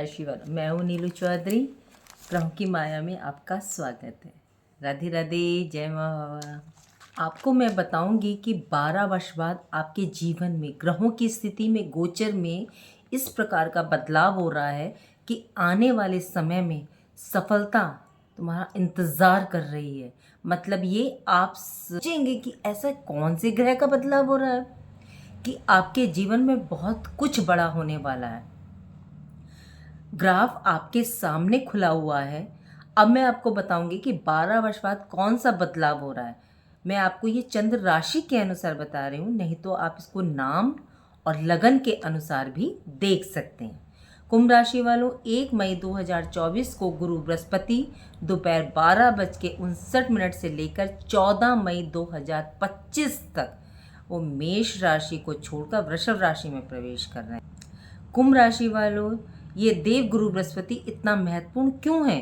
राशि वालों, मैं हूँ नीलू चौधरी। ग्रहों की माया में आपका स्वागत है। राधे राधे, जय माँ। आपको मैं बताऊंगी कि 12 वर्ष बाद आपके जीवन में ग्रहों की स्थिति में गोचर में इस प्रकार का बदलाव हो रहा है कि आने वाले समय में सफलता तुम्हारा इंतज़ार कर रही है। मतलब ये आप सोचेंगे कि ऐसा कौन से ग्रह का बदलाव हो रहा है कि आपके जीवन में बहुत कुछ बड़ा होने वाला है। ग्राफ आपके सामने खुला हुआ है। अब मैं आपको बताऊंगी कि 12 वर्ष बाद कौन सा बदलाव हो रहा है। मैं आपको ये चंद्र राशि के अनुसार बता रही हूँ, नहीं तो आप इसको नाम और लगन के अनुसार भी देख सकते हैं। कुंभ राशि वालों, 1 मई 2024 को गुरु बृहस्पति दोपहर 12:59 से लेकर 14 मई 2025 तक वो मेष राशि को छोड़कर वृषभ राशि में प्रवेश कर रहे हैं। कुंभ राशि वालों, ये देव गुरु बृहस्पति इतना महत्वपूर्ण क्यों है?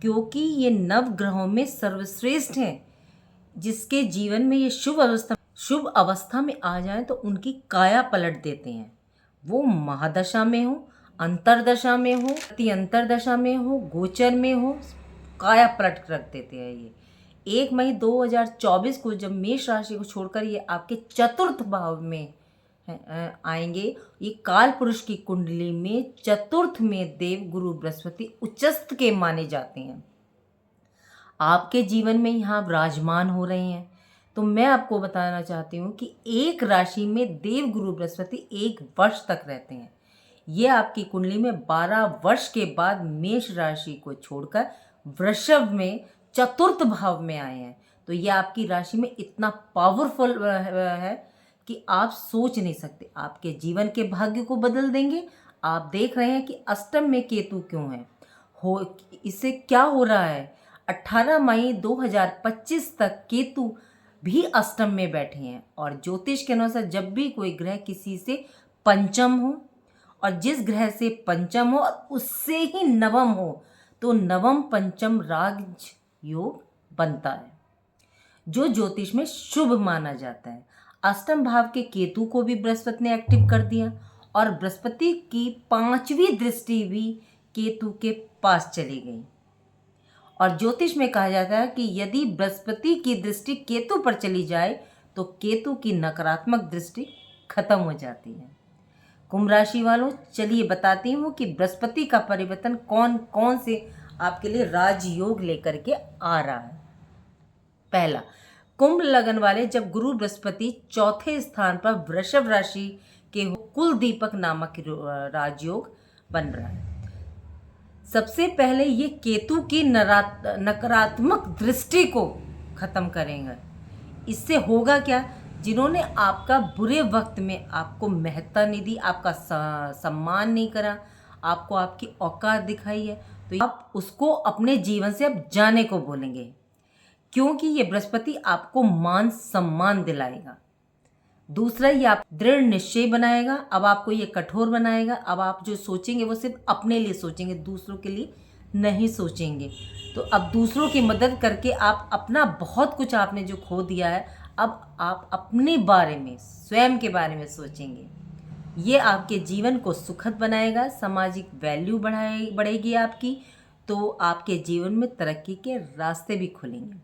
क्योंकि ये नव ग्रहों में सर्वश्रेष्ठ है। जिसके जीवन में ये शुभ अवस्था में आ जाए तो उनकी काया पलट देते हैं। वो महादशा में हो, अंतरदशा में हो, अति अंतरदशा में हो, गोचर में हो, काया पलट रख देते हैं। ये 1 मई 2024 को जब मेष राशि को छोड़कर ये आपके चतुर्थ भाव में आएंगे। ये काल पुरुष की कुंडली में चतुर्थ में देव गुरु बृहस्पति उच्चस्थ के माने जाते हैं। आपके जीवन में यहाँ विराजमान हो रहे हैं। तो मैं आपको बताना चाहती हूँ कि एक राशि में देव गुरु बृहस्पति 1 वर्ष तक रहते हैं। ये आपकी कुंडली में 12 वर्ष के बाद मेष राशि को छोड़कर वृषभ में चतुर्थ भाव में आए हैं। तो ये आपकी राशि में इतना पावरफुल है कि आप सोच नहीं सकते। आपके जीवन के भाग्य को बदल देंगे। आप देख रहे हैं कि अष्टम में केतु क्यों है, इससे क्या हो रहा है। 18 मई 2025 तक केतु भी अष्टम में बैठे हैं। और ज्योतिष के अनुसार जब भी कोई ग्रह किसी से पंचम हो और जिस ग्रह से पंचम हो और उससे ही नवम हो तो नवम पंचम राज योग बनता है, जो ज्योतिष में शुभ माना जाता है। अष्टम भाव के केतु को भी बृहस्पति ने एक्टिव कर दिया और बृहस्पति की 5वीं दृष्टि भी केतु के पास चली गई। और ज्योतिष में कहा जाता है कि यदि बृहस्पति की दृष्टि केतु पर चली जाए तो केतु की नकारात्मक दृष्टि खत्म हो जाती है। कुंभ राशि वालों, चलिए बताती हूँ कि बृहस्पति का परिवर्तन कौन कौन से आपके लिए राजयोग लेकर के आ रहा है। पहला, कुंभ लगन वाले, जब गुरु बृहस्पति चौथे स्थान पर वृषभ राशि के कुल दीपक नामक राजयोग बन रहा है। सबसे पहले ये केतु की नकारात्मक दृष्टि को खत्म करेंगे। इससे होगा क्या, जिन्होंने आपका बुरे वक्त में आपको महत्ता नहीं दी, आपका सम्मान नहीं करा, आपको आपकी औकात दिखाई है, तो आप उसको अपने जीवन से अब जाने को बोलेंगे। क्योंकि ये बृहस्पति आपको मान सम्मान दिलाएगा। दूसरा, ये आप दृढ़ निश्चय बनाएगा। अब आपको ये कठोर बनाएगा। अब आप जो सोचेंगे वो सिर्फ अपने लिए सोचेंगे, दूसरों के लिए नहीं सोचेंगे। तो अब दूसरों की मदद करके आप अपना बहुत कुछ आपने जो खो दिया है, अब आप अपने बारे में, स्वयं के बारे में सोचेंगे। ये आपके जीवन को सुखद बनाएगा। सामाजिक वैल्यू बढ़ेगी आपकी, तो आपके जीवन में तरक्की के रास्ते भी खुलेंगे।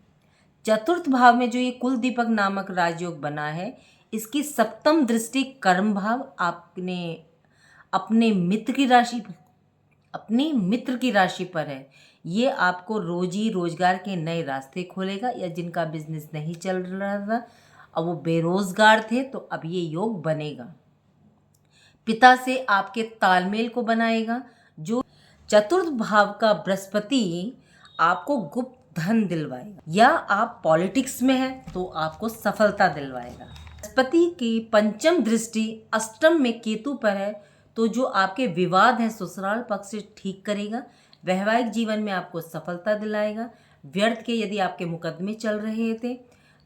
चतुर्थ भाव में जो ये कुल दीपक नामक राजयोग बना है, इसकी सप्तम दृष्टि कर्म भाव आपने अपने मित्र की राशि पर है। ये आपको रोजी रोजगार के नए रास्ते खोलेगा। या जिनका बिजनेस नहीं चल रहा था, अब वो बेरोजगार थे, तो अब ये योग बनेगा। पिता से आपके तालमेल को बनाएगा। जो चतुर्थ भाव का बृहस्पति आपको गुप्त धन दिलवाएगा। या आप पॉलिटिक्स में हैं तो आपको सफलता दिलवाएगा। बृहस्पति की पंचम दृष्टि अष्टम में केतु पर है, तो जो आपके विवाद हैं ससुराल पक्ष से ठीक करेगा। वैवाहिक जीवन में आपको सफलता दिलाएगा। व्यर्थ के यदि आपके मुकदमे चल रहे थे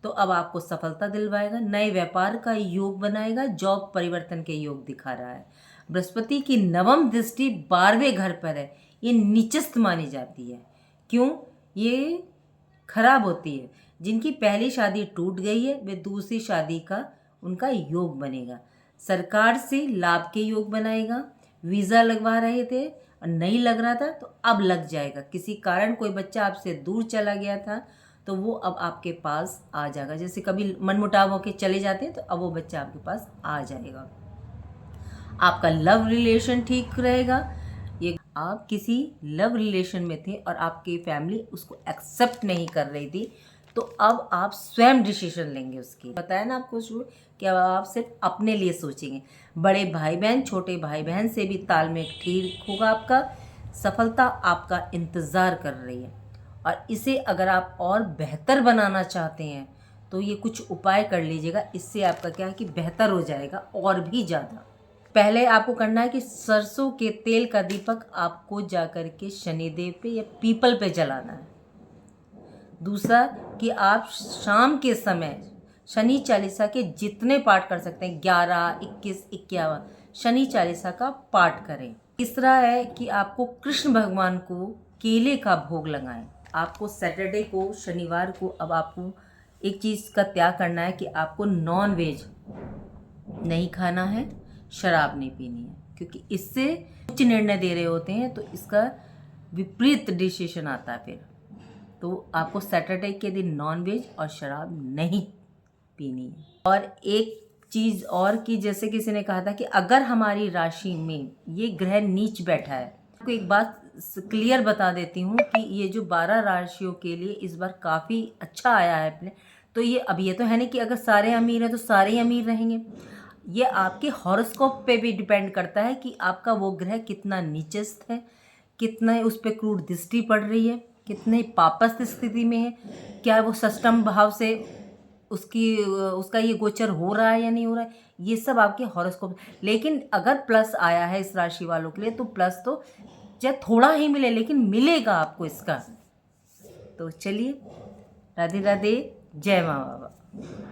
तो अब आपको सफलता दिलवाएगा। नए व्यापार का योग बनाएगा। जॉब परिवर्तन के योग दिखा रहा है। बृहस्पति की नवम दृष्टि 12वें घर पर है। ये नीचस्थ मानी जाती है। क्यों? ये खराब होती है। जिनकी पहली शादी टूट गई है, वे दूसरी शादी का उनका योग बनेगा। सरकार से लाभ के योग बनाएगा। वीज़ा लगवा रहे थे, और नहीं लग रहा था तो अब लग जाएगा। किसी कारण कोई बच्चा आपसे दूर चला गया था तो वो अब आपके पास आ जाएगा। जैसे कभी मनमुटाव होके चले जाते हैं तो अब वो बच्चा आपके पास आ जाएगा। आपका लव रिलेशन ठीक रहेगा। ये आप किसी लव रिलेशन में थे और आपकी फैमिली उसको एक्सेप्ट नहीं कर रही थी, तो अब आप स्वयं डिसीजन लेंगे उसकी। बताया ना आपको शुरू कि अब आप सिर्फ अपने लिए सोचेंगे। बड़े भाई बहन छोटे भाई बहन से भी तालमेल ठीक होगा। आपका सफलता आपका इंतज़ार कर रही है और इसे अगर आप और बेहतर बनाना चाहते हैं तो ये कुछ उपाय कर लीजिएगा। इससे आपका क्या है कि बेहतर हो जाएगा और भी ज़्यादा। पहले आपको करना है कि सरसों के तेल का दीपक आपको जा कर के शनिदेव पे या पीपल पे जलाना है। दूसरा कि आप शाम के समय शनि चालीसा के जितने पाठ कर सकते हैं 11, 21, 51 शनि चालीसा का पाठ करें। तीसरा है कि आपको कृष्ण भगवान को केले का भोग लगाएं। आपको सैटरडे को शनिवार को अब आपको एक चीज़ का त्याग करना है कि आपको नॉन वेज नहीं खाना है, शराब नहीं पीनी है, क्योंकि इससे उच्च निर्णय दे रहे होते हैं तो इसका विपरीत डिसीजन आता है फिर। तो आपको सैटरडे के दिन नॉन वेज और शराब नहीं पीनी है। और एक चीज़ और कि जैसे किसी ने कहा था कि अगर हमारी राशि में ये ग्रह नीच बैठा है, आपको एक बात क्लियर बता देती हूँ कि ये जो 12 राशियों के लिए इस बार काफ़ी अच्छा आया है अपने। तो ये अब ये तो है नहीं कि अगर सारे अमीर हैं तो सारे ही अमीर रहेंगे। ये आपके हॉरोस्कोप पे भी डिपेंड करता है कि आपका वो ग्रह कितना नीचस्थ है, कितना उस पर क्रूर दृष्टि पड़ रही है, कितने पापस्थ स्थिति में है, क्या वो षष्टम भाव से उसका ये गोचर हो रहा है या नहीं हो रहा है, ये सब आपके हॉरोस्कोप। लेकिन अगर प्लस आया है इस राशि वालों के लिए तो प्लस तो चाहे थोड़ा ही मिले लेकिन मिलेगा आपको इसका। तो चलिए, राधे राधे, जय माँ बाबा।